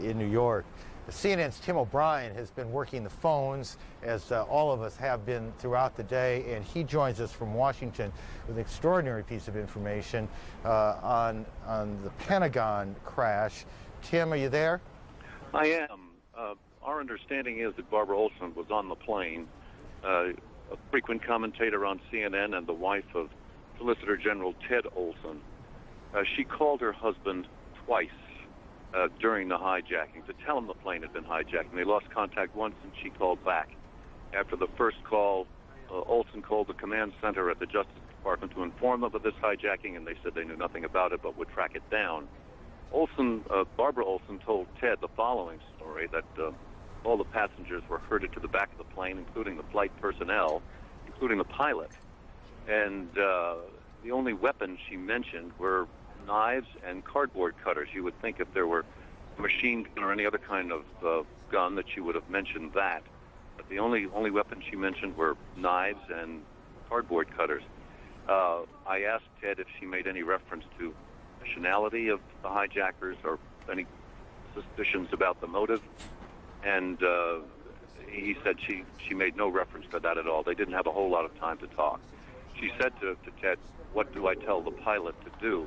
in New York. CNN's Tim O'Brien has been working the phones, as all of us have been throughout the day, and he joins us from Washington with an extraordinary piece of information on the Pentagon crash. Tim, are you there? I am. Our understanding is that Barbara Olson was on the plane, a frequent commentator on CNN and the wife of Solicitor General Ted Olson. She called her husband twice during the hijacking to tell him the plane had been hijacked. And they lost contact once, and she called back. After the first call, Olson called the command center at the Justice Department to inform them of this hijacking, and they said they knew nothing about it but would track it down. Barbara Olson told Ted the following story, that all the passengers were herded to the back of the plane, including the flight personnel, including the pilot. And the only weapons she mentioned were knives and cardboard cutters. You would think if there were a machine gun or any other kind of gun that she would have mentioned that. But the only weapons she mentioned were knives and cardboard cutters. I asked Ted if she made any reference to nationality of the hijackers or any suspicions about the motive, and he said she made no reference to that at all. They didn't have a whole lot of time to talk. She said to Ted, "What do I tell the pilot to do?"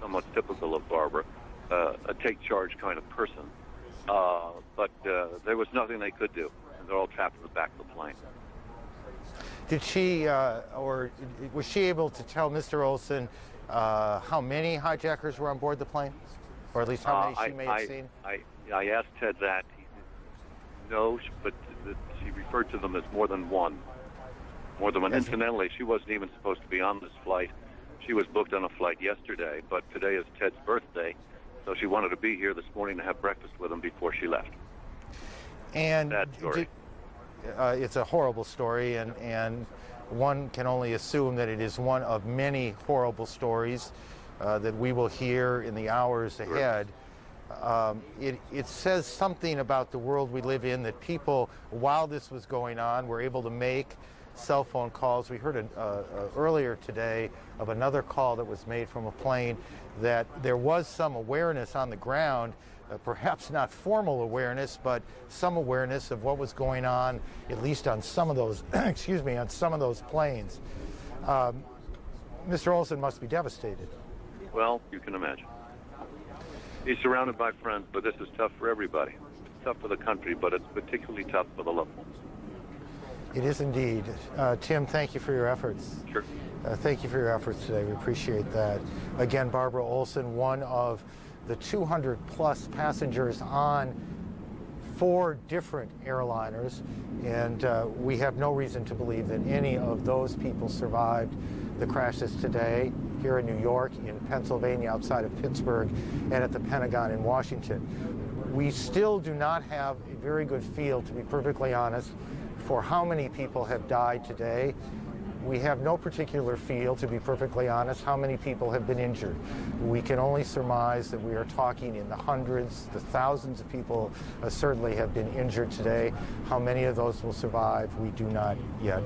Somewhat typical of Barbara, a take-charge kind of person. But there was nothing they could do, and they're all trapped in the back of the plane. Did she, or was she able to tell Mr. Olson how many hijackers were on board the plane? Or at least how many she may have seen? I asked Ted that. No, but she referred to them as more than one. More than one. Incidentally, she wasn't even supposed to be on this flight. She was booked on a flight yesterday, but today is Ted's birthday, so she wanted to be here this morning to have breakfast with him before she left. And sad story. It's a horrible story, and one can only assume that it is one of many horrible stories that we will hear in the hours ahead. It says something about the world we live in, that people, while this was going on, were able to make cell phone calls. We heard earlier today of another call that was made from a plane, that there was some awareness on the ground, perhaps not formal awareness, but some awareness of what was going on, at least on some of those, excuse me, on some of those planes. Mr. Olson must be devastated. Well, you can imagine. He's surrounded by friends, but this is tough for everybody. It's tough for the country, but it's particularly tough for the loved ones. It is indeed. Tim, thank you for your efforts. Sure. Thank you for your efforts today. We appreciate that. Again, Barbara Olson, one of the 200-plus passengers on 4 different airliners, and we have no reason to believe that any of those people survived the crashes today here in New York, in Pennsylvania, outside of Pittsburgh, and at the Pentagon in Washington. We still do not have a very good feel, to be perfectly honest, for how many people have died today. We have no particular feel, to be perfectly honest, how many people have been injured. We can only surmise that we are talking in the hundreds, the thousands of people certainly have been injured today. How many of those will survive, we do not yet